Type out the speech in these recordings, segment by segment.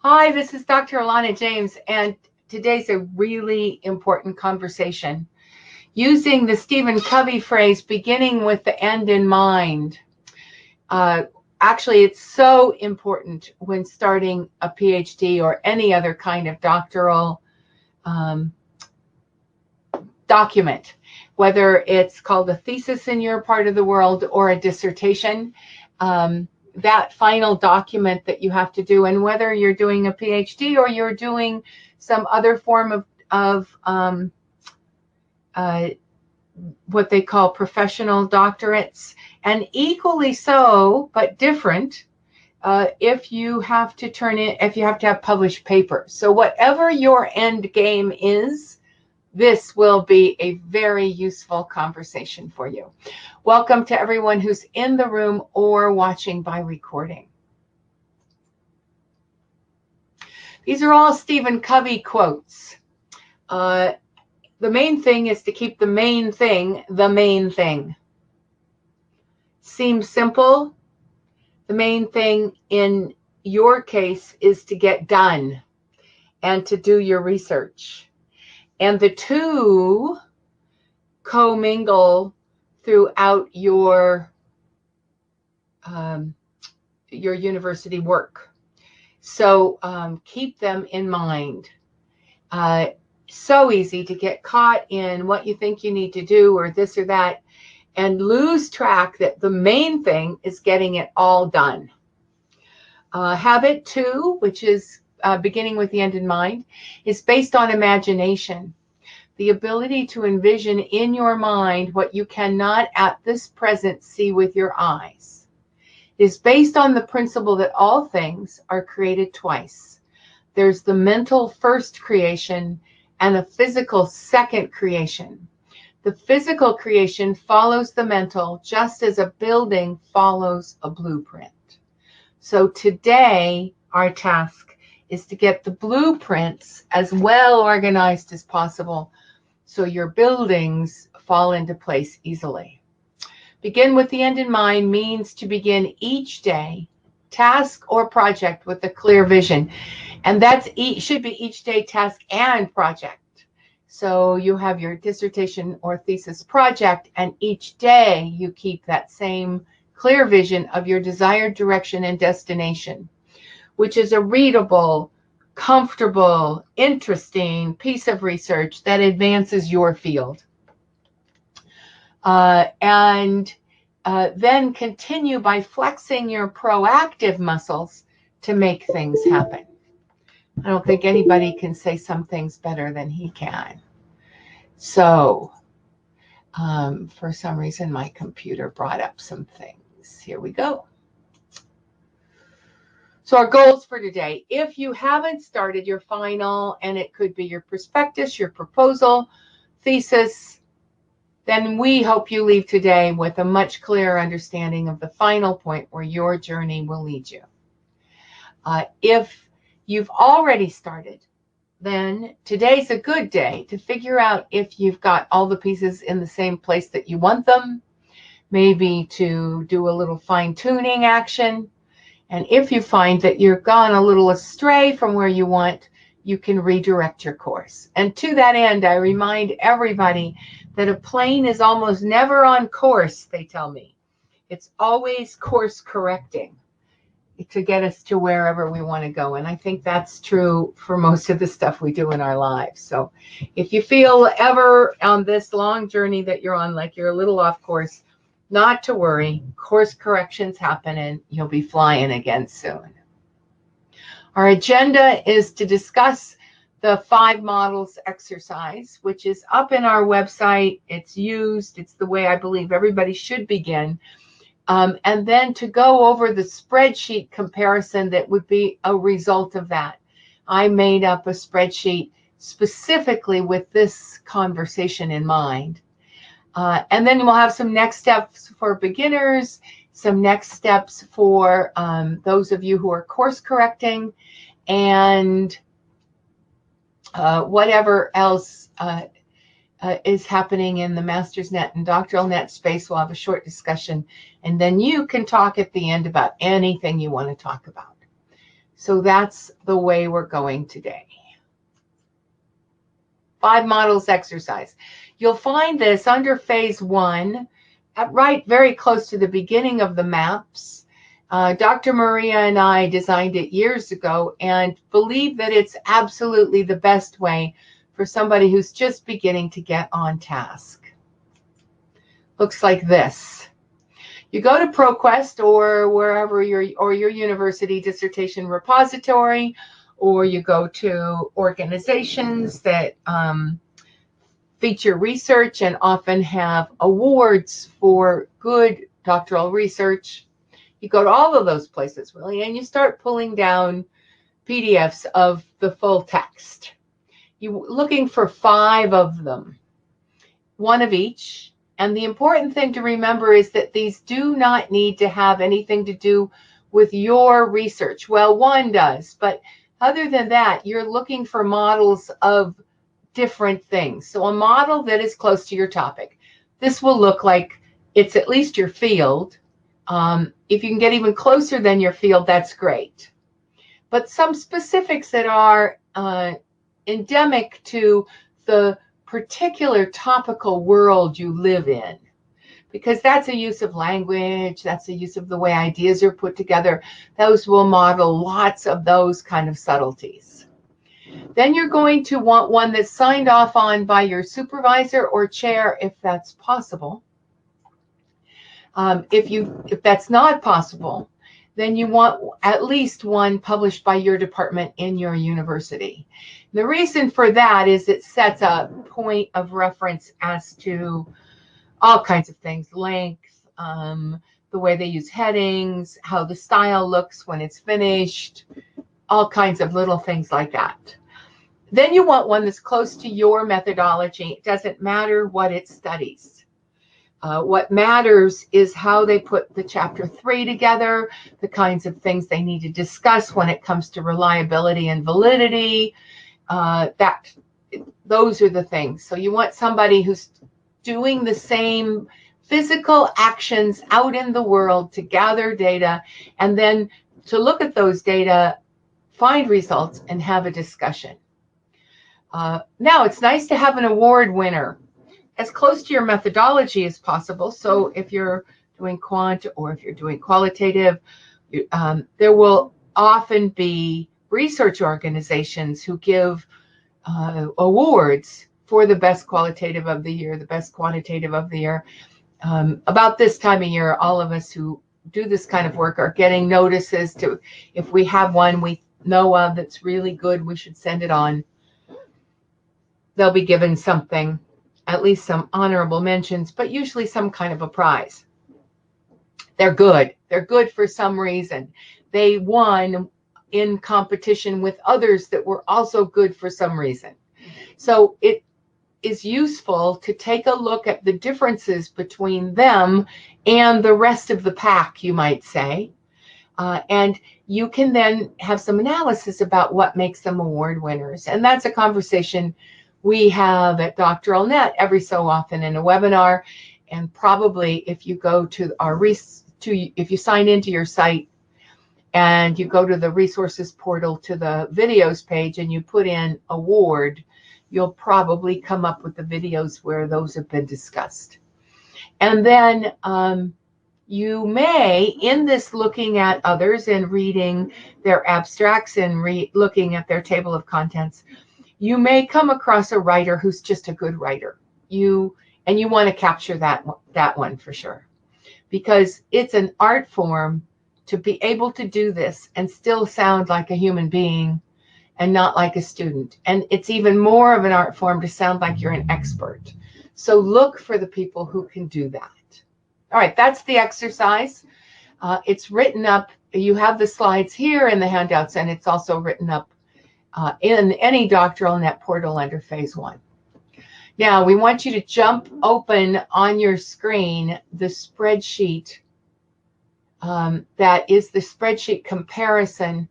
Hi, this is Dr. Alana James, and today's a really important conversation. Using the Stephen Covey phrase, beginning with the end in mind. Actually, it's so important when starting a PhD or any other kind of doctoral document, whether it's called a thesis in your part of the world or a dissertation. That final document that you have to do, and whether you're doing a PhD or you're doing some other form of what they call professional doctorates, and equally so, but different, if you have to have published papers. So whatever your end game is, this will be a very useful conversation for you. Welcome to everyone who's in the room or watching by recording. These are all Stephen Covey quotes. The main thing is to keep the main thing the main thing. Seems simple. The main thing in your case is to get done and to do your research. And the two commingle throughout your university work. So keep them in mind. So easy to get caught in what you think you need to do or this or that and lose track that the main thing is getting it all done. Habit 2, which is beginning with the end in mind, is based on imagination. The ability to envision in your mind what you cannot at this present see with your eyes. It is based on the principle that all things are created twice. There's the mental first creation and a physical second creation. The physical creation follows the mental just as a building follows a blueprint. So today, our task is to get the blueprints as well organized as possible so your buildings fall into place easily. Begin with the end in mind means to begin each day, task or project with a clear vision. And that should be each day, task and project. So you have your dissertation or thesis project, and each day you keep that same clear vision of your desired direction and destination, which is a readable, comfortable, interesting piece of research that advances your field. And then continue by flexing your proactive muscles to make things happen. I don't think anybody can say some things better than he can. So for some reason, my computer brought up some things. Here we go. So our goals for today, if you haven't started your final, and it could be your prospectus, your proposal, thesis, then we hope you leave today with a much clearer understanding of the final point where your journey will lead you. If you've already started, then today's a good day to figure out if you've got all the pieces in the same place that you want them, maybe to do a little fine-tuning action. And if you find that you're gone a little astray from where you want, you can redirect your course. And to that end, I remind everybody that a plane is almost never on course, they tell me. It's always course correcting to get us to wherever we want to go. And I think that's true for most of the stuff we do in our lives. So if you feel ever on this long journey that you're on, like you're a little off course, not to worry, course corrections happen and you'll be flying again soon. Our agenda is to discuss the 5 models exercise, which is up in our website. It's used. It's the way I believe everybody should begin. And then to go over the spreadsheet comparison that would be a result of that. I made up a spreadsheet specifically with this conversation in mind. And then we'll have some next steps for beginners, some next steps for those of you who are course correcting, and whatever else is happening in the Master's Net and Doctoral Net space. We'll have a short discussion, and then you can talk at the end about anything you want to talk about. So that's the way we're going today. 5 models exercise. You'll find this under phase 1, right very close to the beginning of the maps. Dr. Maria and I designed it years ago and believe that it's absolutely the best way for somebody who's just beginning to get on task. Looks like this. You go to ProQuest or wherever your university dissertation repository, or you go to organizations that feature research and often have awards for good doctoral research. You go to all of those places, really, and you start pulling down PDFs of the full text. You're looking for 5 of them, 1 of each. And the important thing to remember is that these do not need to have anything to do with your research. Well, 1 does, but other than that, you're looking for models of different things. So a model that is close to your topic. This will look like it's at least your field. If you can get even closer than your field, that's great. But some specifics that are endemic to the particular topical world you live in, because that's a use of language, that's a use of the way ideas are put together. Those will model lots of those kind of subtleties. Then you're going to want one that's signed off on by your supervisor or chair, if that's possible. If that's not possible, then you want at least one published by your department in your university. The reason for that is it sets a point of reference as to all kinds of things, length, the way they use headings, how the style looks when it's finished, all kinds of little things like that. Then you want one that's close to your methodology. It doesn't matter what it studies. What matters is how they put the chapter 3 together, the kinds of things they need to discuss when it comes to reliability and validity. Those are the things. So you want somebody who's doing the same physical actions out in the world to gather data and then to look at those data, find results, and have a discussion. Now, it's nice to have an award winner as close to your methodology as possible. So if you're doing quant or if you're doing qualitative, there will often be research organizations who give awards for the best qualitative of the year, the best quantitative of the year. About this time of year, all of us who do this kind of work are getting notices to, if we have one we know of that's really good, we should send it on. They'll be given something, at least some honorable mentions, but usually some kind of a prize. They're good. They're good for some reason. They won in competition with others that were also good for some reason. So it is useful to take a look at the differences between them and the rest of the pack, you might say. And you can then have some analysis about what makes them award winners. And that's a conversation we have at Doctoral Net every so often in a webinar. And probably if you go to our if you sign into your site and you go to the resources portal to the videos page and you put in award, you'll probably come up with the videos where those have been discussed. And then you may, in this looking at others and reading their abstracts and looking at their table of contents, you may come across a writer who's just a good writer. And you want to capture that one for sure, because it's an art form to be able to do this and still sound like a human being and not like a student. And it's even more of an art form to sound like you're an expert. So look for the people who can do that. All right, that's the exercise. It's written up. You have the slides here in the handouts, and it's also written up in any Doctoral Net portal under phase 1. Now, we want you to jump open on your screen the spreadsheet. That is the spreadsheet comparison.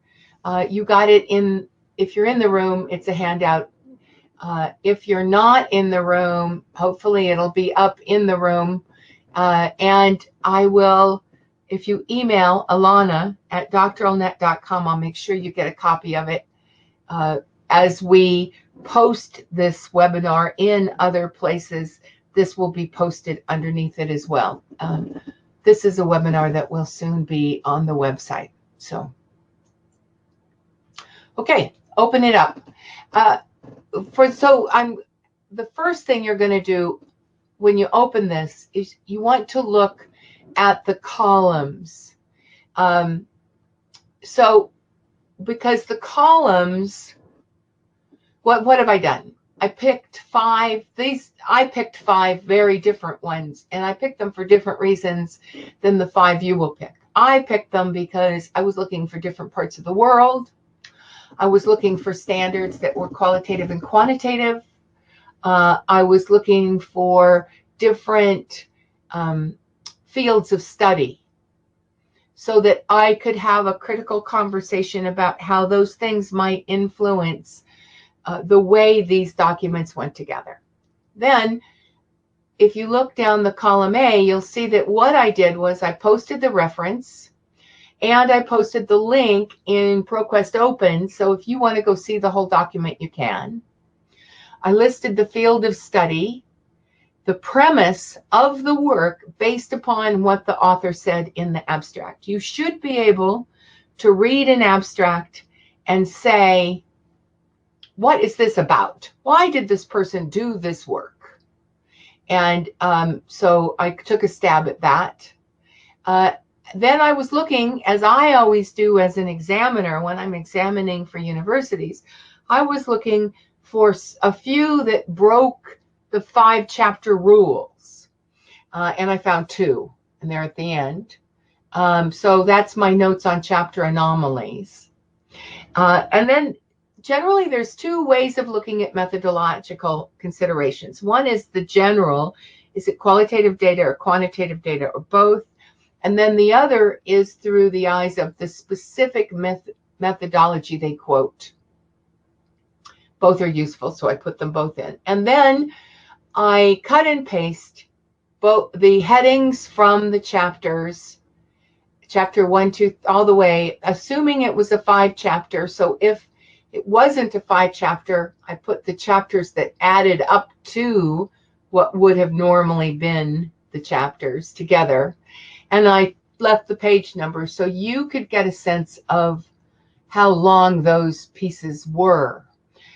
You got it in, if you're in the room, it's a handout. If you're not in the room, hopefully it'll be up in the room. And I will if you email Alana@doctoralnet.com, I'll make sure you get a copy of it. As we post this webinar in other places, this will be posted underneath it as well. This is a webinar that will soon be on the website. So, okay, open it up. The first thing you're going to do when you open this is you want to look at the columns. Because the columns, what have I done? I picked five very different ones, and I picked them for different reasons than the 5 you will pick. I picked them because I was looking for different parts of the world. I was looking for standards that were qualitative and quantitative. I was looking for different fields of study so that I could have a critical conversation about how those things might influence the way these documents went together. Then, if you look down the column A, you'll see that what I did was I posted the reference and I posted the link in ProQuest Open. So if you want to go see the whole document, you can. I listed the field of study, the premise of the work based upon what the author said in the abstract. You should be able to read an abstract and say, what is this about? Why did this person do this work? And so I took a stab at that. Then I was looking, as I always do as an examiner when I'm examining for universities, I was looking for a few that broke the 5-chapter rules. And I found 2, and they're at the end. So that's my notes on chapter anomalies. And then generally there's 2 ways of looking at methodological considerations. One is the general, is it qualitative data or quantitative data or both? And then the other is through the eyes of the specific methodology they quote. Both are useful, so I put them both in. And then I cut and paste both the headings from the chapters, chapter 1, 2, all the way, assuming it was a 5-chapter. So if it wasn't a 5-chapter, I put the chapters that added up to what would have normally been the chapters together. And I left the page numbers so you could get a sense of how long those pieces were.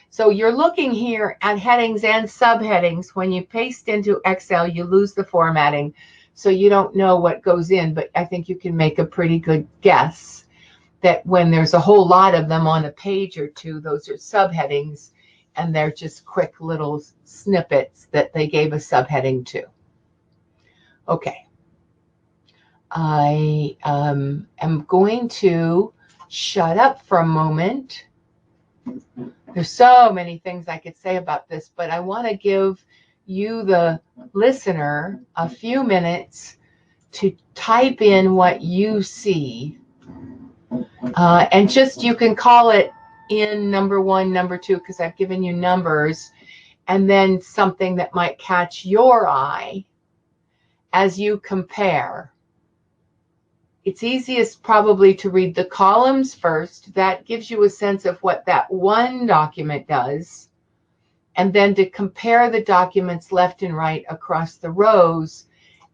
So you're looking here at headings and subheadings. When you paste into Excel, you lose the formatting, so you don't know what goes in, but I think you can make a pretty good guess that when there's a whole lot of them on a page or 2, those are subheadings, and they're just quick little snippets that they gave a subheading to. Okay. I am going to shut up for a moment. There's so many things I could say about this, but I want to give you, the listener, a few minutes to type in what you see. And just, you can call it in number 1, number 2, because I've given you numbers, and then something that might catch your eye as you compare. It's easiest probably to read the columns first. That gives you a sense of what that one document does. And then to compare the documents left and right across the rows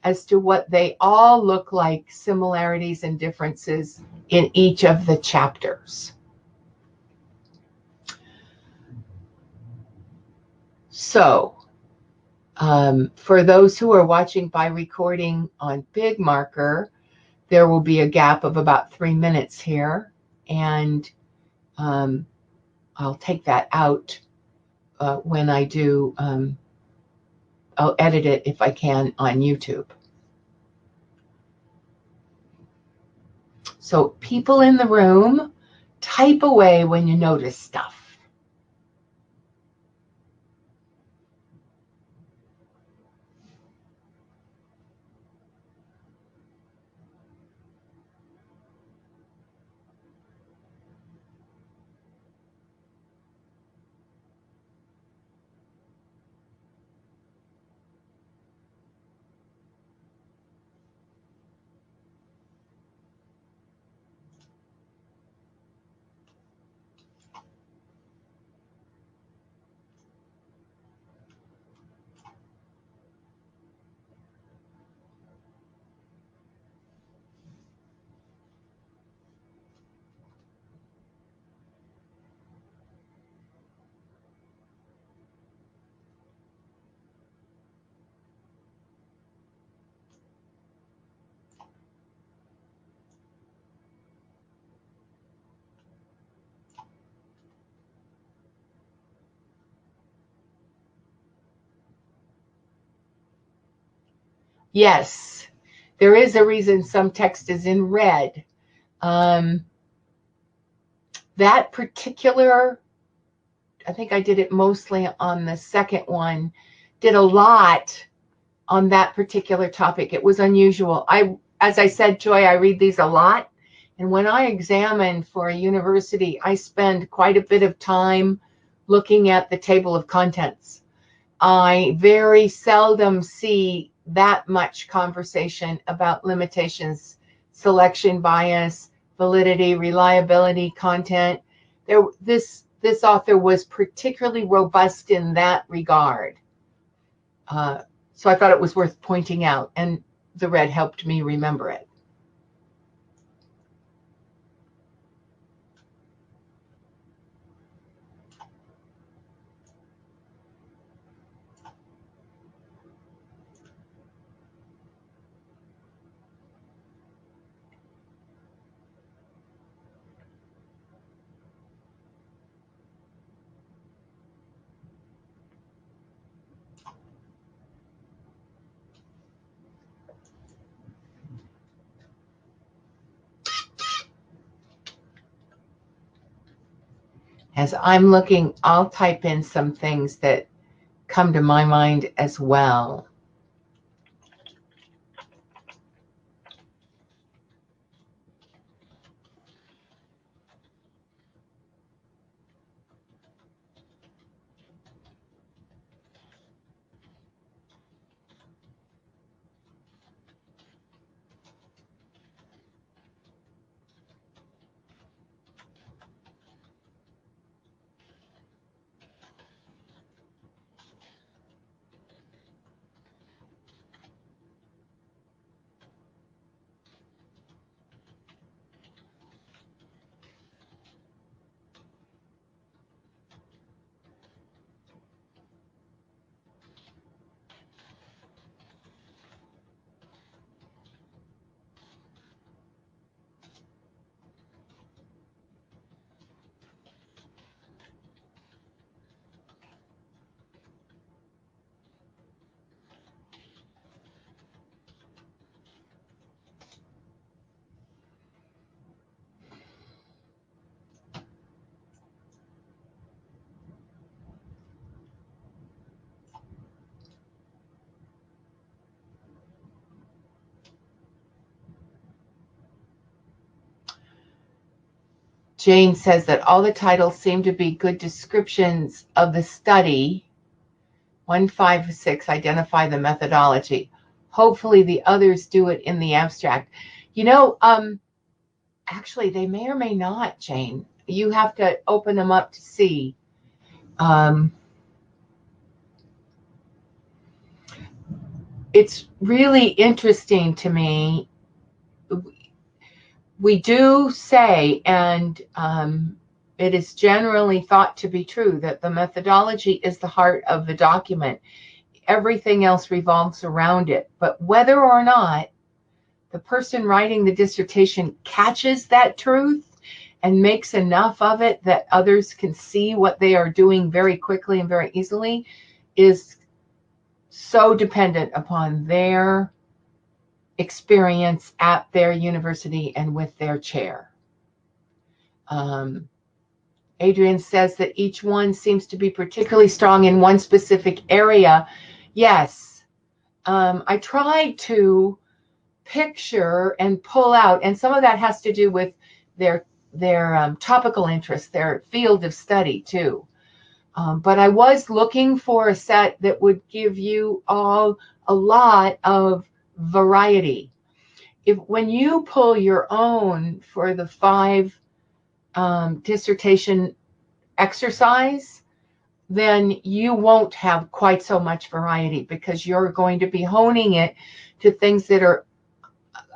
as to what they all look like, similarities and differences in each of the chapters. So for those who are watching by recording on Big Marker, there will be a gap of about 3 minutes here, and I'll take that out when I do. I'll edit it if I can on YouTube. So people in the room, type away when you notice stuff. Yes, there is a reason some text is in red. That particular, I think I did it mostly on the second one, did a lot on that particular topic. It was unusual. As I said, Joy, I read these a lot. And when I examine for a university, I spend quite a bit of time looking at the table of contents. I very seldom see that much conversation about limitations, selection bias, validity, reliability, content. This author was particularly robust in that regard. So I thought it was worth pointing out, and the red helped me remember it. As I'm looking, I'll type in some things that come to my mind as well. Jane says that all the titles seem to be good descriptions of the study. 156, identify the methodology. Hopefully the others do it in the abstract. You know, actually, they may or may not, Jane. You have to open them up to see. It's really interesting to me. We do say, and it is generally thought to be true, that the methodology is the heart of the document. Everything else revolves around it. But whether or not the person writing the dissertation catches that truth and makes enough of it that others can see what they are doing very quickly and very easily is so dependent upon their experience at their university and with their chair. Adrian says that each one seems to be particularly strong in one specific area. Yes, I tried to picture and pull out, and some of that has to do with their topical interest, their field of study too. But I was looking for a set that would give you all a lot of variety. When you pull your own for the 5 dissertation exercise, then you won't have quite so much variety because you're going to be honing it to things that are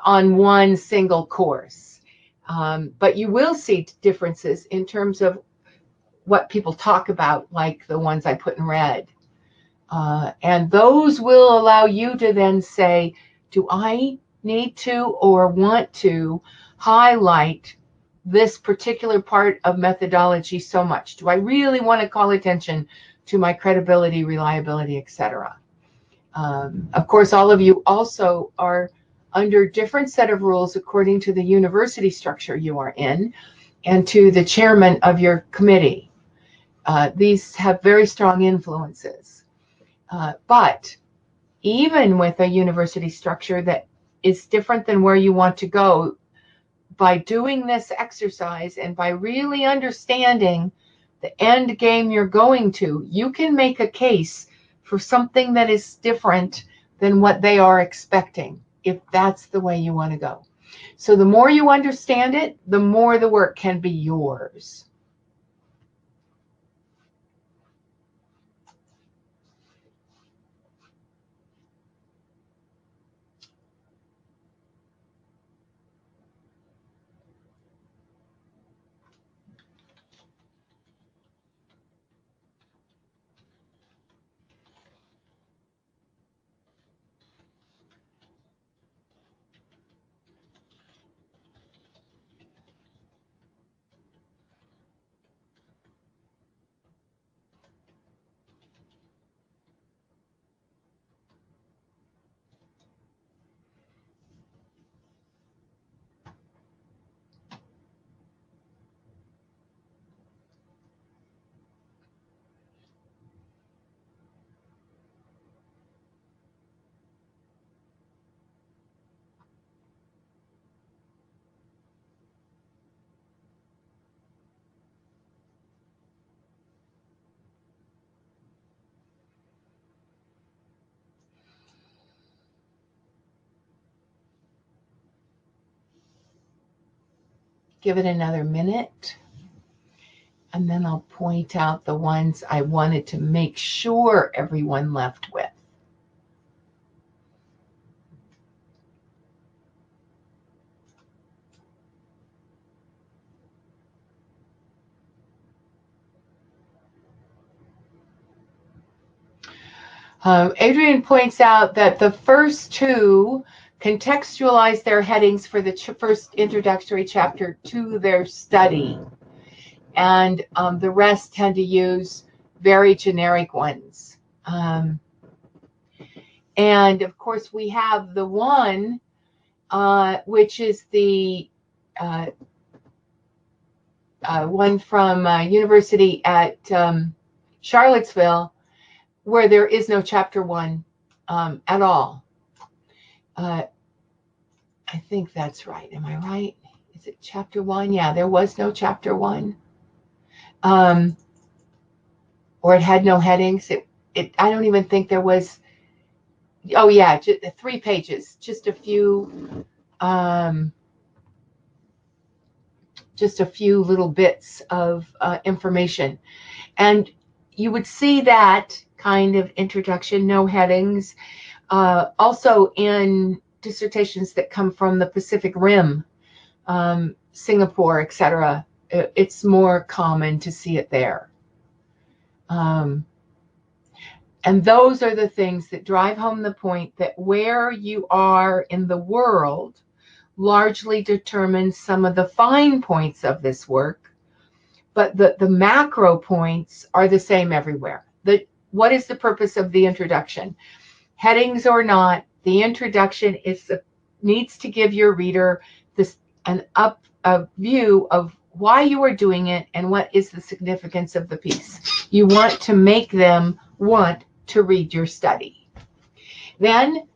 on one single course. But you will see differences in terms of what people talk about, like the ones I put in red. And those will allow you to then say, do I need to or want to highlight this particular part of methodology so much? Do I really want to call attention to my credibility, reliability, etc.? Of course, all of you also are under different set of rules according to the university structure you are in and to the chairman of your committee. These have very strong influences. But even with a university structure that is different than where you want to go, by doing this exercise and by really understanding the end game you're going to, you can make a case for something that is different than what they are expecting, if that's the way you want to go. So the more you understand it, the more the work can be yours. Give it another minute, and then I'll point out the ones I wanted to make sure everyone left with. Adrian points out that the first two contextualize their headings for the first introductory chapter to their study. And the rest tend to use very generic ones. And of course, we have the one, which is the one from University at Charlottesville, where there is no chapter 1 at all. I think that's right. Am I right? Is it chapter 1? Yeah, there was no chapter 1. Or it had no headings. I don't even think there was. Oh yeah, 3 pages, just a few little bits of information. And you would see that kind of introduction, no headings, also in dissertations that come from the Pacific Rim, Singapore, etc. It's more common to see it there. And those are the things that drive home the point that where you are in the world largely determines some of the fine points of this work, but the macro points are the same everywhere. What is the purpose of the introduction? Headings or not, the introduction needs to give your reader a view of why you are doing it and what is the significance of the piece. You want to make them want to read your study. Then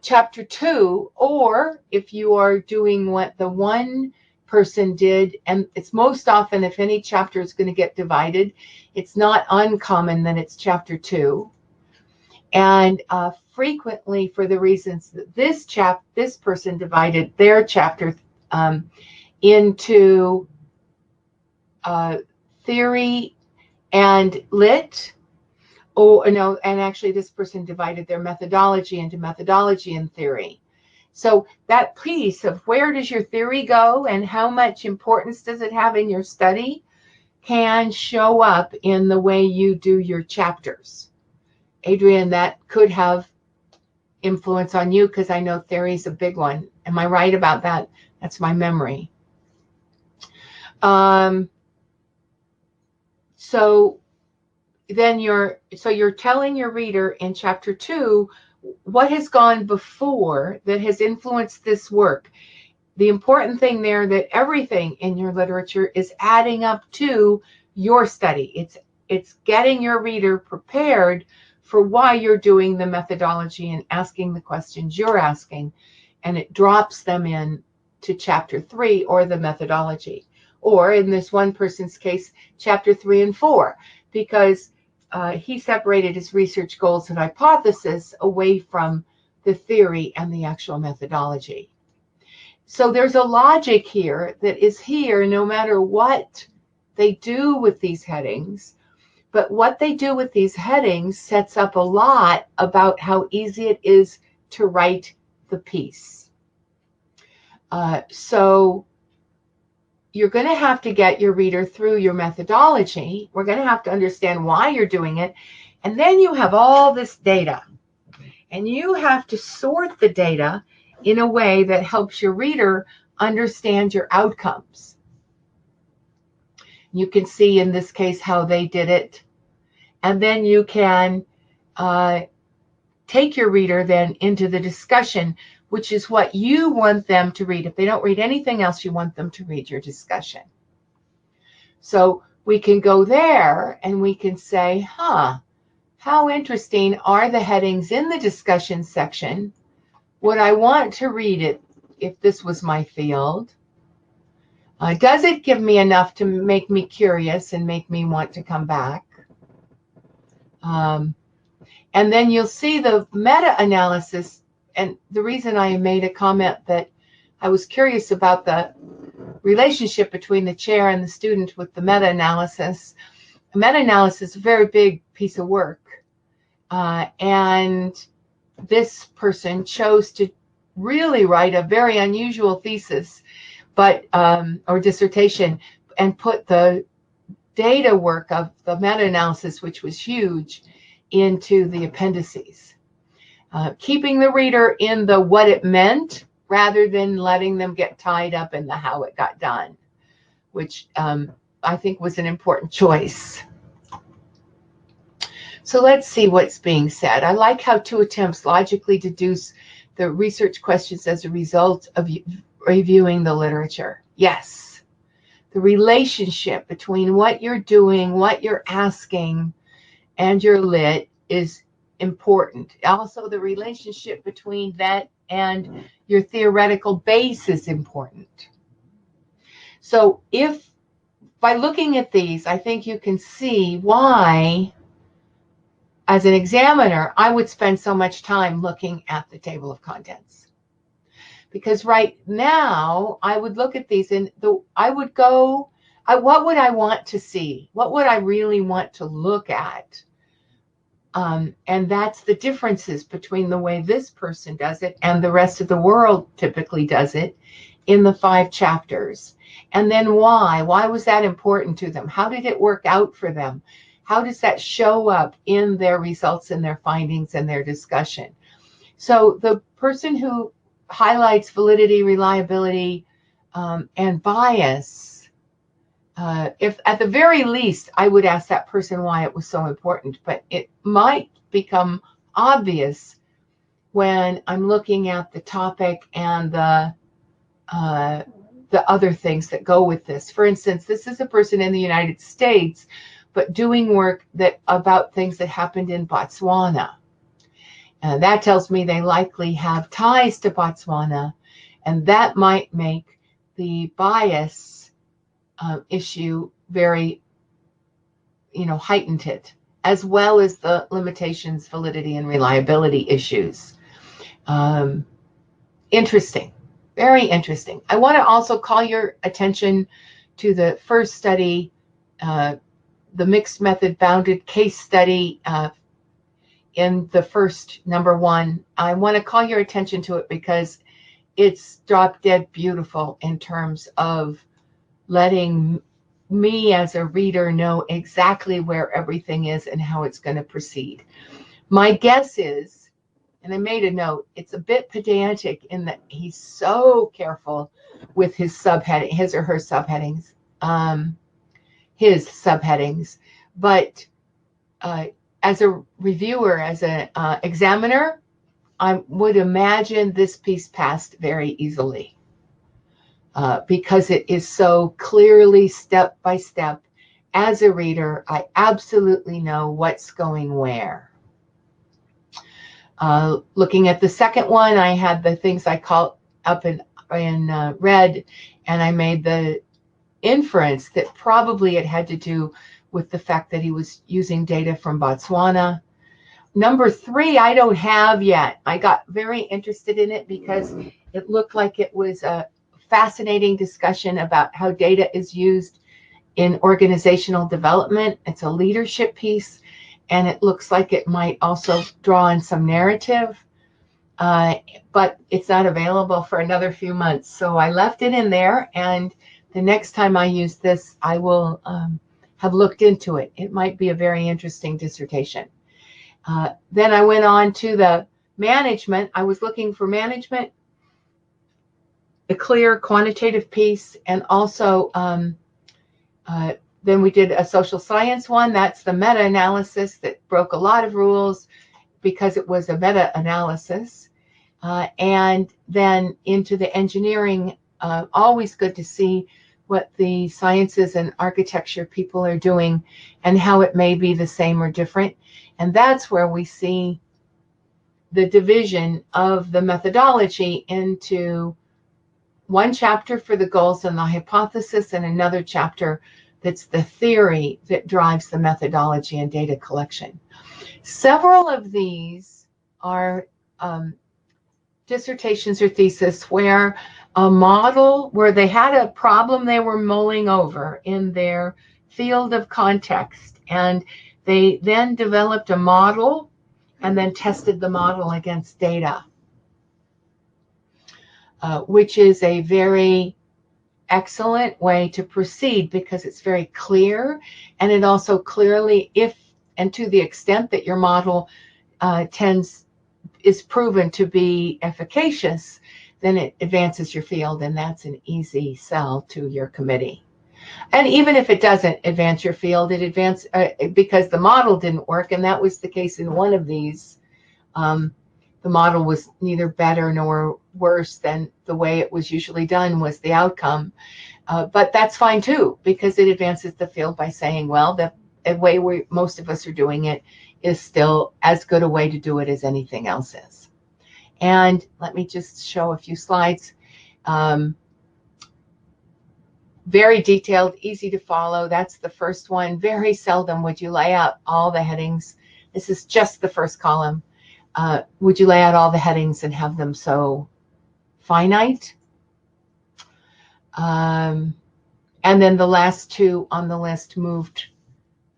chapter 2, or if you are doing what the one person did, and it's most often if any chapter is going to get divided, it's not uncommon that it's chapter 2. And frequently for the reasons that this person divided their chapter into theory and lit. Oh, no, and actually this person divided their methodology into methodology and theory. So that piece of where does your theory go and how much importance does it have in your study can show up in the way you do your chapters. Adrian, that could have influence on you because I know theory is a big one. Am I right about that? That's my memory. So then you're telling your reader in chapter 2 what has gone before that has influenced this work. The important thing there, that everything in your literature is adding up to your study. It's getting your reader prepared for why you're doing the methodology and asking the questions you're asking, and it drops them in to chapter 3 or the methodology, or in this one person's case, chapter 3 and 4, because he separated his research goals and hypothesis away from the theory and the actual methodology. So there's a logic here that is here no matter what they do with these headings, but what they do with these headings sets up a lot about how easy it is to write the piece. So you're going to have to get your reader through your methodology. We're going to have to understand why you're doing it. And then you have all this data, and you have to sort the data in a way that helps your reader understand your outcomes. You can see in this case how they did it. And then you can take your reader then into the discussion, which is what you want them to read. If they don't read anything else, you want them to read your discussion. So we can go there and we can say, how interesting are the headings in the discussion section? Would I want to read it if this was my field? Does it give me enough to make me curious and make me want to come back? And then you'll see the meta-analysis. And the reason I made a comment that I was curious about the relationship between the chair and the student with the meta-analysis. Meta-analysis is a very big piece of work. And this person chose to really write a very unusual thesis, but or dissertation, and put the data work of the meta-analysis, which was huge, into the appendices, keeping the reader in the what it meant rather than letting them get tied up in the how it got done, which I think was an important choice. So let's see what's being said. I like how 2 attempts logically deduce the research questions as a result of reviewing the literature. Yes, the relationship between what you're doing, what you're asking, and your lit is important. Also, the relationship between that and your theoretical base is important. So if by looking at these, I think you can see why, as an examiner, I would spend so much time looking at the table of contents. Because right now, I would look at these and I would go, what would I want to see? What would I really want to look at? And that's the differences between the way this person does it and the rest of the world typically does it in the 5 chapters. And then why? Why was that important to them? How did it work out for them? How does that show up in their results and their findings and their discussion? So the person who highlights validity, reliability, and bias, if at the very least, I would ask that person why it was so important, but it might become obvious when I'm looking at the topic and the other things that go with this. For instance, this is a person in the United States, but doing work about things that happened in Botswana. And that tells me they likely have ties to Botswana, and that might make the bias issue very, heightened it, as well as the limitations, validity, and reliability issues. Interesting, very interesting. I want to also call your attention to the first study, the mixed method bounded case study in the first number 1. I want to call your attention to it because it's drop dead beautiful in terms of letting me as a reader know exactly where everything is and how it's going to proceed. My guess is, and I made a note, it's a bit pedantic in that he's so careful with his subheading, his or her subheadings, but as a reviewer, as an examiner, I would imagine this piece passed very easily because it is so clearly step by step. As a reader, I absolutely know what's going where. Looking at the second one, I had the things I called up in red, and I made the inference that probably it had to do with the fact that he was using data from Botswana. Number 3, I don't have yet. I got very interested in it because it looked like it was a fascinating discussion about how data is used in organizational development. It's a leadership piece, and it looks like it might also draw on some narrative, but it's not available for another few months. So I left it in there, and the next time I use this, I will have looked into it. It might be a very interesting dissertation. Then I went on to the management. I was looking for management, a clear quantitative piece, and also then we did a social science one. That's the meta-analysis that broke a lot of rules because it was a meta-analysis. And then into the engineering, always good to see what the sciences and architecture people are doing and how it may be the same or different. And that's where we see the division of the methodology into one chapter for the goals and the hypothesis and another chapter that's the theory that drives the methodology and data collection. Several of these are dissertations or thesis where a model, where they had a problem they were mulling over in their field of context, and they then developed a model and then tested the model against data, which is a very excellent way to proceed because it's very clear, and it also clearly, if and to the extent that your model is proven to be efficacious, then it advances your field, and that's an easy sell to your committee. And even if it doesn't advance your field, it advances because the model didn't work, and that was the case in one of these. The model was neither better nor worse than the way it was usually done was the outcome. But that's fine too, because it advances the field by saying, well, the way most of us are doing it is still as good a way to do it as anything else is. And let me just show a few slides. Very detailed, easy to follow. That's the first one. Very seldom would you lay out all the headings. This is just the first column. Would you lay out all the headings and have them so finite? And then the last two on the list moved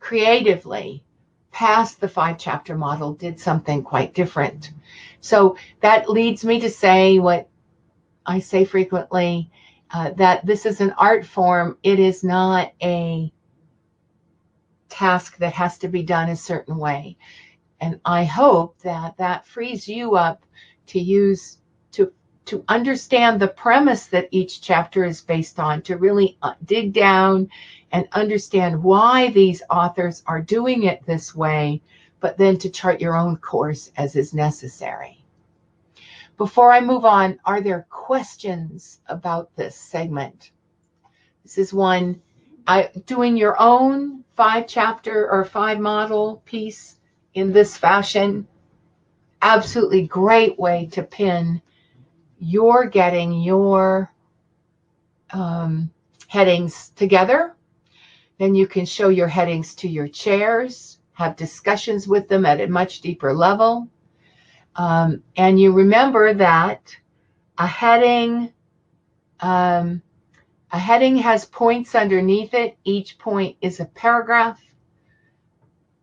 creatively past the 5-chapter model, did something quite different. So that leads me to say what I say frequently, that this is an art form. It is not a task that has to be done a certain way. And I hope that that frees you up to use, to understand the premise that each chapter is based on, to really dig down and understand why these authors are doing it this way, but then to chart your own course as is necessary. Before I move on, are there questions about this segment? This is one, doing your own 5-chapter or 5-model piece in this fashion, absolutely great way to pin you're getting your headings together. Then you can show your headings to your chairs, have discussions with them at a much deeper level. And you remember that a heading has points underneath it. Each point is a paragraph.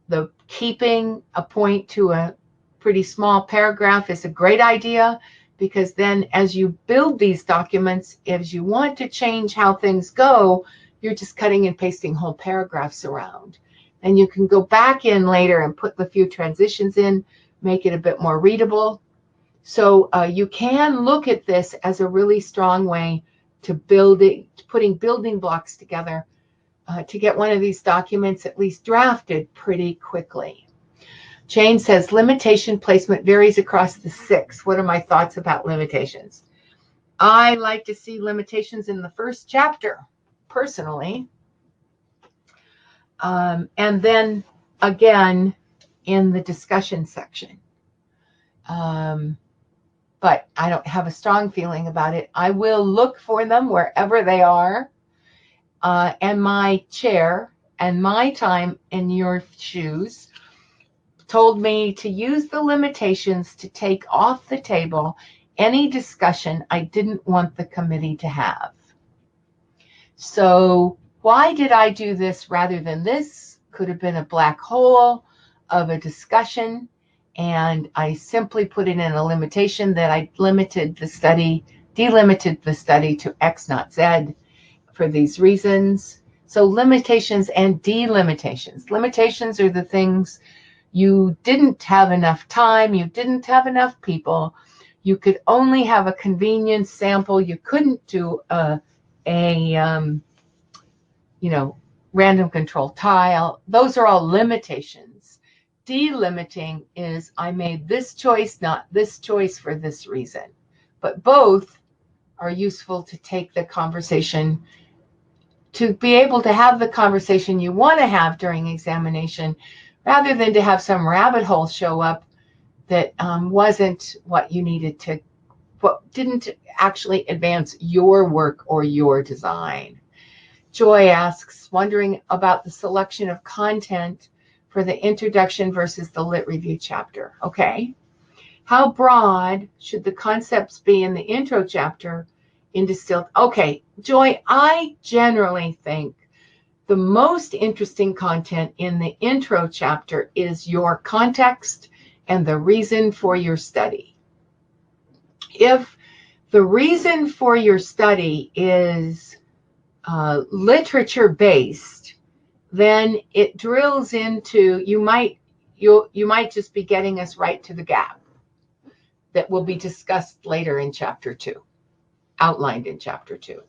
The keeping a point to a pretty small paragraph is a great idea, because then as you build these documents, if you want to change how things go, you're just cutting and pasting whole paragraphs around. And you can go back in later and put the few transitions in, make it a bit more readable. So you can look at this as a really strong way to putting building blocks together to get one of these documents at least drafted pretty quickly. Jane says, limitation placement varies across the 6. What are my thoughts about limitations? I like to see limitations in the first chapter, personally. And then again in the discussion section. But I don't have a strong feeling about it. I will look for them wherever they are. And my chair and my time in your shoes told me to use the limitations to take off the table any discussion I didn't want the committee to have. So why did I do this rather than this? Could have been a black hole of a discussion, and I simply put it in a limitation that I delimited the study to X, not Z, for these reasons. So limitations and delimitations. Limitations are the things you didn't have enough time, you didn't have enough people, you could only have a convenience sample, you couldn't do a random control tile. Those are all limitations. Delimiting is I made this choice, not this choice for this reason. But both are useful to take the conversation, to be able to have the conversation you want to have during examination, rather than to have some rabbit hole show up that wasn't what you needed to, what didn't actually advance your work or your design. Joy asks, wondering about the selection of content for the introduction versus the lit review chapter. Okay. How broad should the concepts be in the intro chapter in distilled? Okay, Joy, I generally think the most interesting content in the intro chapter is your context and the reason for your study. If the reason for your study is literature-based, then it drills into, you might just be getting us right to the gap that will be discussed later in chapter 2, outlined in chapter 2.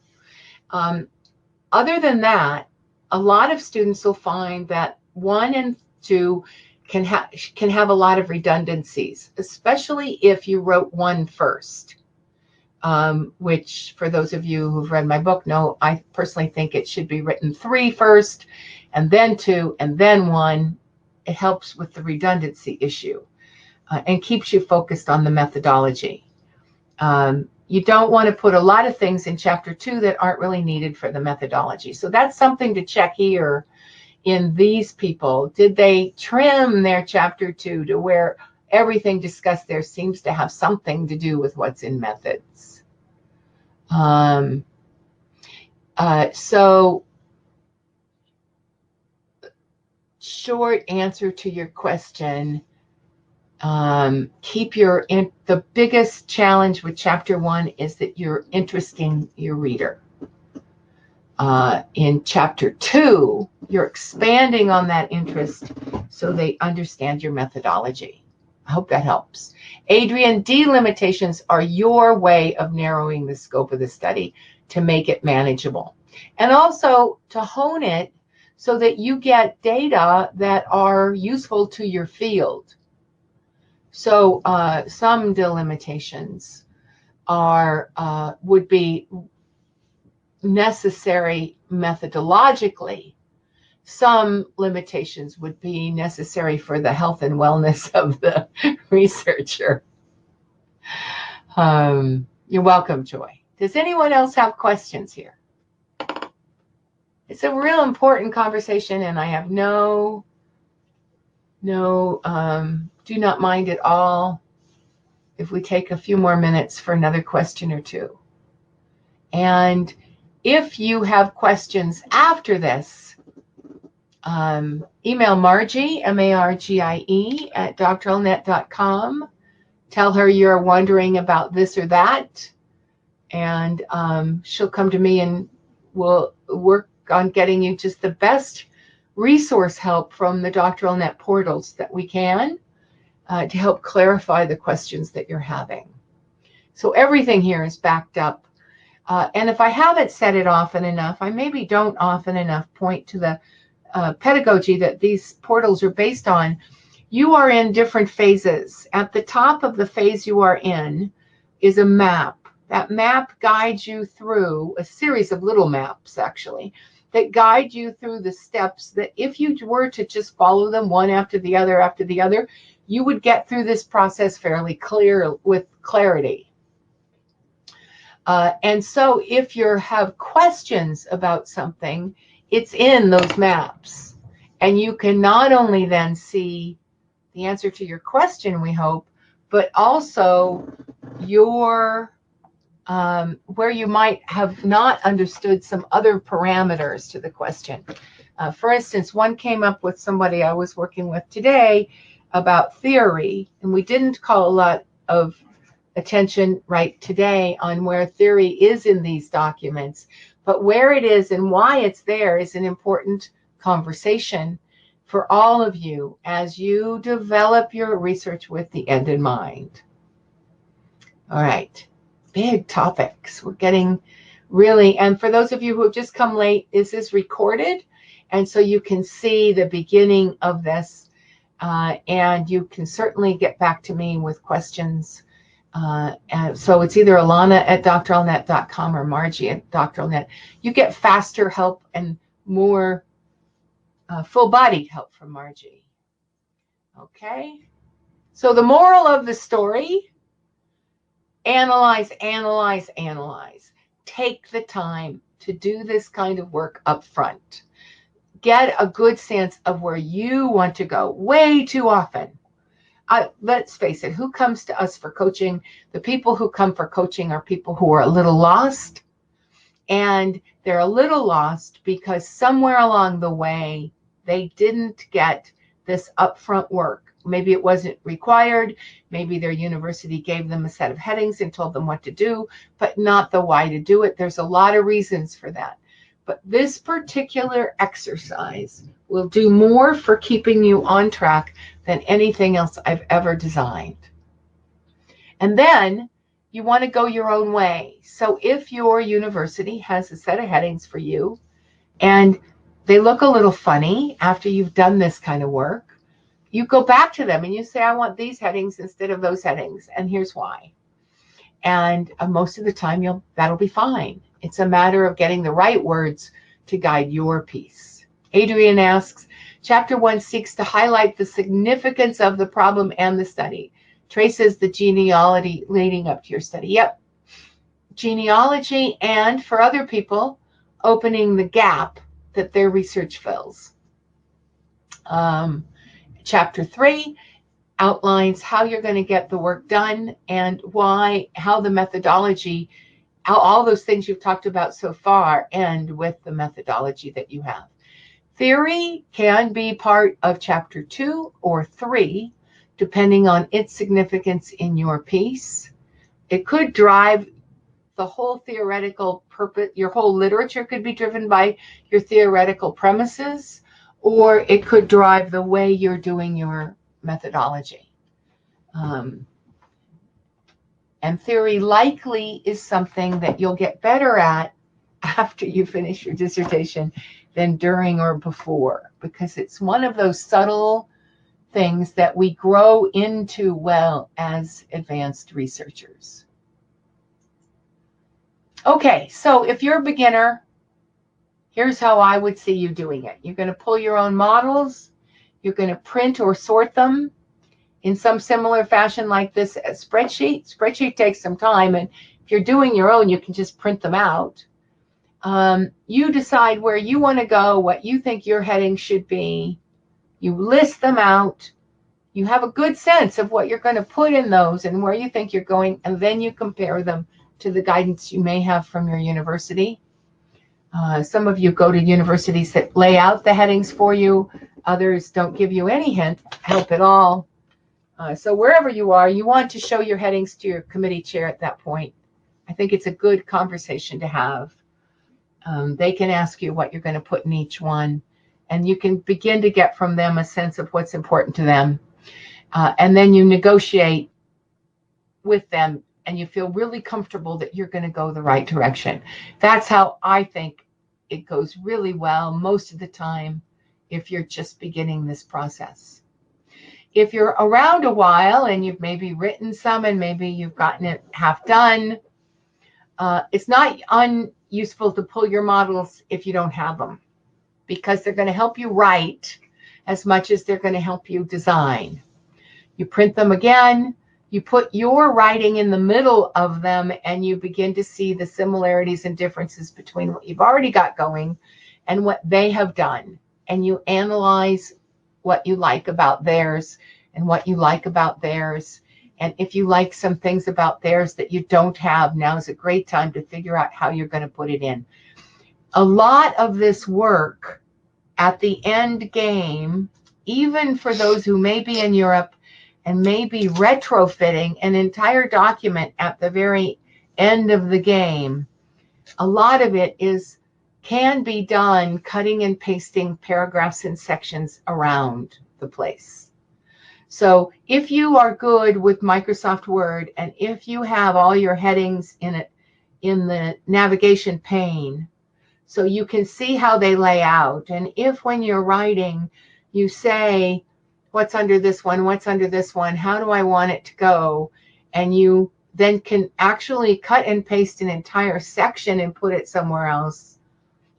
Other than that, a lot of students will find that 1 and 2 can have a lot of redundancies, especially if you wrote 1 first. Which, for those of you who've read my book, know I personally think it should be written 3 first, and then 2, and then 1. It helps with the redundancy issue and keeps you focused on the methodology. You don't want to put a lot of things in chapter 2 that aren't really needed for the methodology. So that's something to check here in these people. Did they trim their chapter 2 to where everything discussed there seems to have something to do with what's in methods? So short answer to your question, the biggest challenge with chapter 1 is that you're interesting your reader. In chapter 2, you're expanding on that interest so they understand your methodology. I hope that helps. Adrian, delimitations are your way of narrowing the scope of the study to make it manageable, and also to hone it so that you get data that are useful to your field. So some delimitations would be necessary methodologically. Some limitations would be necessary for the health and wellness of the researcher. You're welcome, Joy. Does anyone else have questions here? It's a real important conversation, and I have do not mind at all if we take a few more minutes for another question or two. And if you have questions after this, email Margie, M-A-R-G-I-E, at doctoralnet.com. Tell her you're wondering about this or that, and she'll come to me and we'll work on getting you just the best resource help from the Doctoral Net portals that we can to help clarify the questions that you're having. So everything here is backed up. And if I haven't said it often enough, I maybe don't often enough point to the pedagogy that these portals are based on. You are in different phases. At the top of the phase you are in is a map. That map guides you through a series of little maps, actually, that guide you through the steps that if you were to just follow them one after the other, you would get through this process fairly clear with clarity. And so if you have questions about something, it's in those maps. And you can not only then see the answer to your question, we hope, but also your where you might have not understood some other parameters to the question. For instance, one came up with somebody I was working with today about theory, and we didn't call a lot of attention right today on where theory is in these documents, but where it is and why it's there is an important conversation for all of you as you develop your research with the end in mind. All right. Big topics. We're getting really, and for those of you who have just come late, this is recorded, and so you can see the beginning of this, and you can certainly get back to me with questions. And so it's either Alana at doctoralnet.com or Margie at doctoralnet. You get faster help and more full-bodied help from Margie. Okay. So the moral of the story: analyze, analyze, analyze. Take the time to do this kind of work up front. Get a good sense of where you want to go. Way too often, let's face it, who comes to us for coaching? The people who come for coaching are people who are a little lost. And they're a little lost because somewhere along the way, they didn't get this upfront work. Maybe it wasn't required. Maybe their university gave them a set of headings and told them what to do, but not the why to do it. There's a lot of reasons for that. But this particular exercise will do more for keeping you on track than anything else I've ever designed. And then you want to go your own way. So if your university has a set of headings for you and they look a little funny after you've done this kind of work, you go back to them and you say, I want these headings instead of those headings, and here's why. And most of the time, that'll be fine. It's a matter of getting the right words to guide your piece. Adrian asks, Chapter 1 seeks to highlight the significance of the problem and the study. Traces the genealogy leading up to your study. Yep. Genealogy, and for other people, opening the gap that their research fills. Chapter 3 outlines how you're going to get the work done and how the methodology, how all those things you've talked about so far end with the methodology that you have. Theory can be part of Chapter 2 or 3, depending on its significance in your piece. It could drive the whole theoretical purpose. Your whole literature could be driven by your theoretical premises, or it could drive the way you're doing your methodology. And theory likely is something that you'll get better at after you finish your dissertation than during or before, because it's one of those subtle things that we grow into well as advanced researchers. Okay, so if you're a beginner, here's how I would see you doing it. You're going to pull your own models. You're going to print or sort them in some similar fashion like this spreadsheet. Spreadsheet takes some time, and if you're doing your own, you can just print them out. You decide where you want to go, what you think your heading should be. You list them out. You have a good sense of what you're going to put in those and where you think you're going, and then you compare them to the guidance you may have from your university. Some of you go to universities that lay out the headings for you. Others don't give you any help at all. So wherever you are, you want to show your headings to your committee chair at that point. I think it's a good conversation to have. They can ask you what you're going to put in each one, and you can begin to get from them a sense of what's important to them. And then you negotiate with them and you feel really comfortable that you're going to go the right direction. That's how I think it goes really well most of the time if you're just beginning this process. If you're around a while and you've maybe written some and maybe you've gotten it half done, it's not unuseful to pull your models if you don't have them, because they're going to help you write as much as they're going to help you design. You print them again, you put your writing in the middle of them, and you begin to see the similarities and differences between what you've already got going and what they have done. And you analyze what you like about theirs and what you like about theirs. And if you like some things about theirs that you don't have, now is a great time to figure out how you're going to put it in. A lot of this work at the end game, even for those who may be in Europe and may be retrofitting an entire document at the very end of the game, a lot of it can be done cutting and pasting paragraphs and sections around the place. So if you are good with Microsoft Word, and if you have all your headings in the navigation pane, so you can see how they lay out, and if when you're writing you say, what's under this one, what's under this one, how do I want it to go, and you then can actually cut and paste an entire section and put it somewhere else.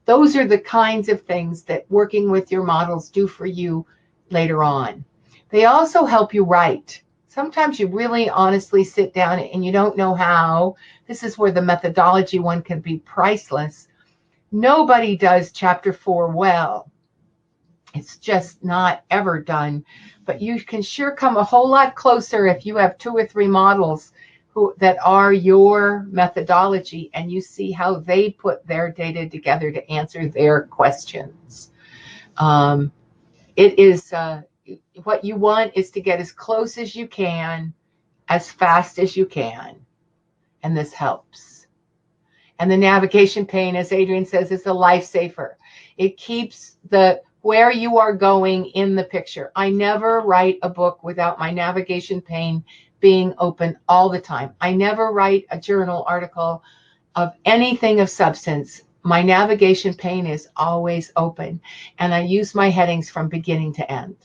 Those are the kinds of things that working with your models do for you later on. They also help you write. Sometimes you really honestly sit down and you don't know how. This is where the methodology one can be priceless. Nobody does chapter 4 well. It's just not ever done. But you can sure come a whole lot closer if you have 2 or 3 models that are your methodology, and you see how they put their data together to answer their questions. It is what you want is to get as close as you can, as fast as you can, and this helps. And the navigation pane, as Adrian says, is a lifesaver. It keeps where you are going in the picture. I never write a book without my navigation pane being open all the time. I never write a journal article of anything of substance. My navigation pane is always open, and I use my headings from beginning to end.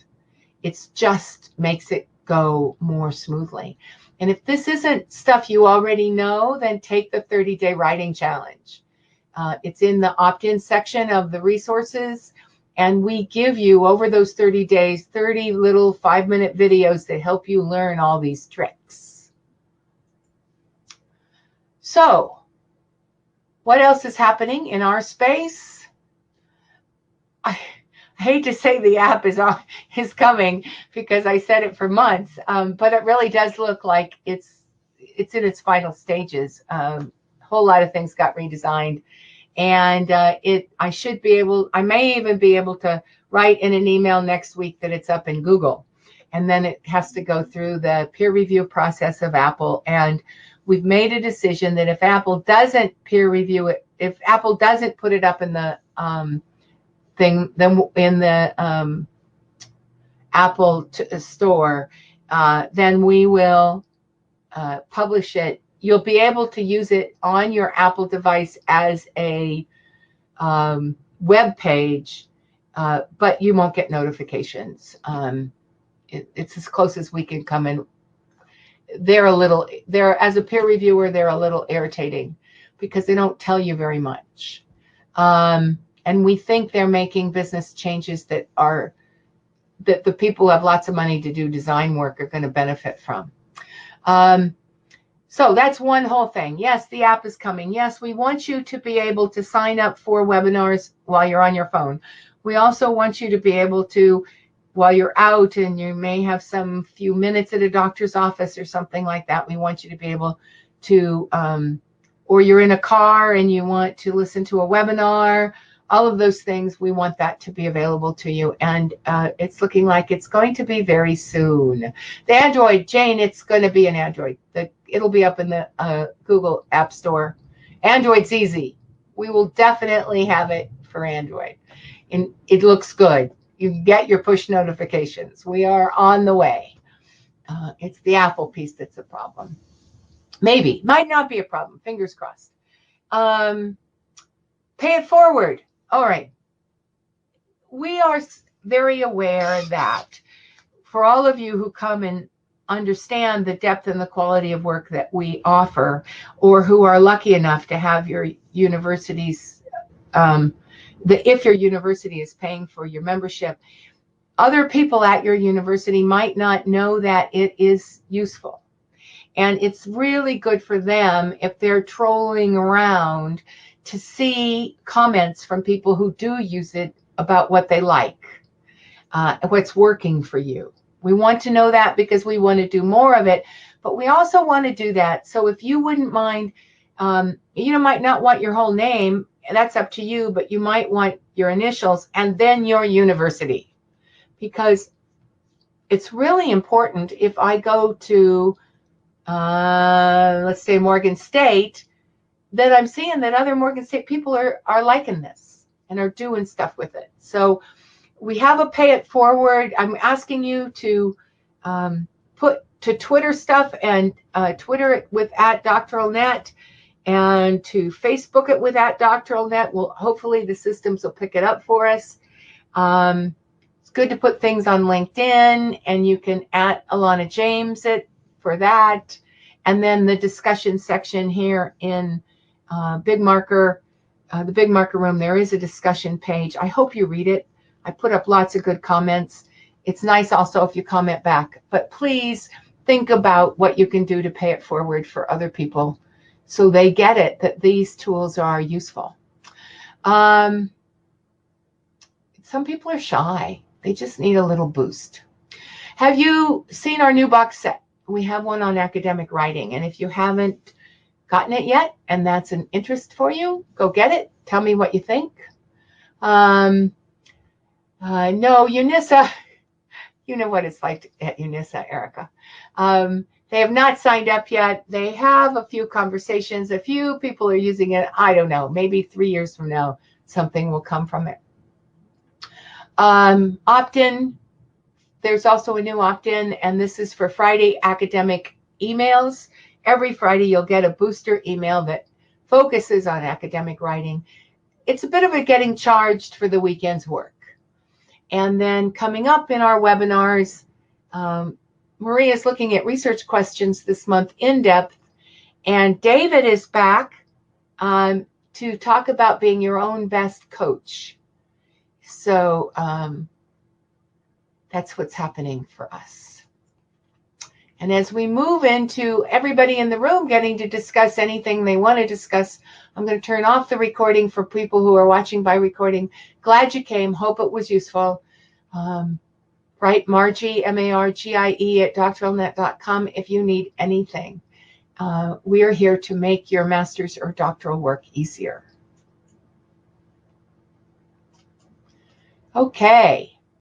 It just makes it go more smoothly. And if this isn't stuff you already know, then take the 30-day writing challenge. It's in the opt-in section of the resources, and we give you, over those 30 days, 30 little 5-minute videos that help you learn all these tricks. So, what else is happening in our space? I hate to say the app is coming, because I said it for months, but it really does look like it's in its final stages. A whole lot of things got redesigned, and I may even be able to write in an email next week that it's up in Google, and then it has to go through the peer review process of Apple. And we've made a decision that if Apple doesn't peer review it, if Apple doesn't put it up in the thing, then in the Apple store, then we will publish it. You'll be able to use it on your Apple device as a web page, but you won't get notifications. It's as close as we can come in. As a peer reviewer, they're a little irritating because they don't tell you very much. And we think they're making business changes that the people who have lots of money to do design work are going to benefit from. So that's one whole thing. Yes, the app is coming. Yes, we want you to be able to sign up for webinars while you're on your phone. We also want you to be able to, while you're out and you may have some few minutes at a doctor's office or something like that, we want you to be able to, or you're in a car and you want to listen to a webinar, all of those things, we want that to be available to you. And it's looking like it's going to be very soon. The Android, Jane, it's going to be an Android. It'll be up in the Google App Store. Android's easy. We will definitely have it for Android. And it looks good. You get your push notifications. We are on the way. It's the Apple piece that's a problem. Maybe. Might not be a problem. Fingers crossed. Pay it forward. All right. We are very aware that for all of you who come and understand the depth and the quality of work that we offer, or who are lucky enough to have your university's, if your university is paying for your membership, other people at your university might not know that it is useful. And it's really good for them if they're trolling around to see comments from people who do use it about what they like, what's working for you. We want to know that because we want to do more of it, but we also want to do that. So if you wouldn't mind, you might not want your whole name, that's up to you, but you might want your initials and then your university, because it's really important. If I go to, let's say Morgan State, that I'm seeing that other Morgan State people are liking this and are doing stuff with it. So we have a pay it forward. I'm asking you to put to Twitter stuff and Twitter it with @doctoralnet, and to Facebook it with @doctoralnet. Well, hopefully the systems will pick it up for us. It's good to put things on LinkedIn, and you can @Alana James it for that. And then the discussion section here in Big Marker, the Big Marker room, there is a discussion page. I hope you read it. I put up lots of good comments. It's nice also if you comment back, but please think about what you can do to pay it forward for other people so they get it, that these tools are useful. Some people are shy. They just need a little boost. Have you seen our new box set? We have one on academic writing, and if you haven't gotten it yet and that's an interest for you, go get it. Tell me what you think. No, UNISA, you know what it's like at UNISA, Erica. They have not signed up yet. They have a few conversations. A few people are using it. I don't know. Maybe 3 years from now, something will come from it. Opt-in. There's also a new opt-in, and this is for Friday academic emails. Every Friday, you'll get a booster email that focuses on academic writing. It's a bit of a getting charged for the weekend's work. And then coming up in our webinars, Maria is looking at research questions this month in depth, and David is back to talk about being your own best coach. So that's what's happening for us. And as we move into everybody in the room getting to discuss anything they want to discuss, I'm going to turn off the recording for people who are watching by recording. Glad you came. Hope it was useful. Right, Margie, MARGIE @doctoralnet.com if you need anything. We are here to make your master's or doctoral work easier. Okay.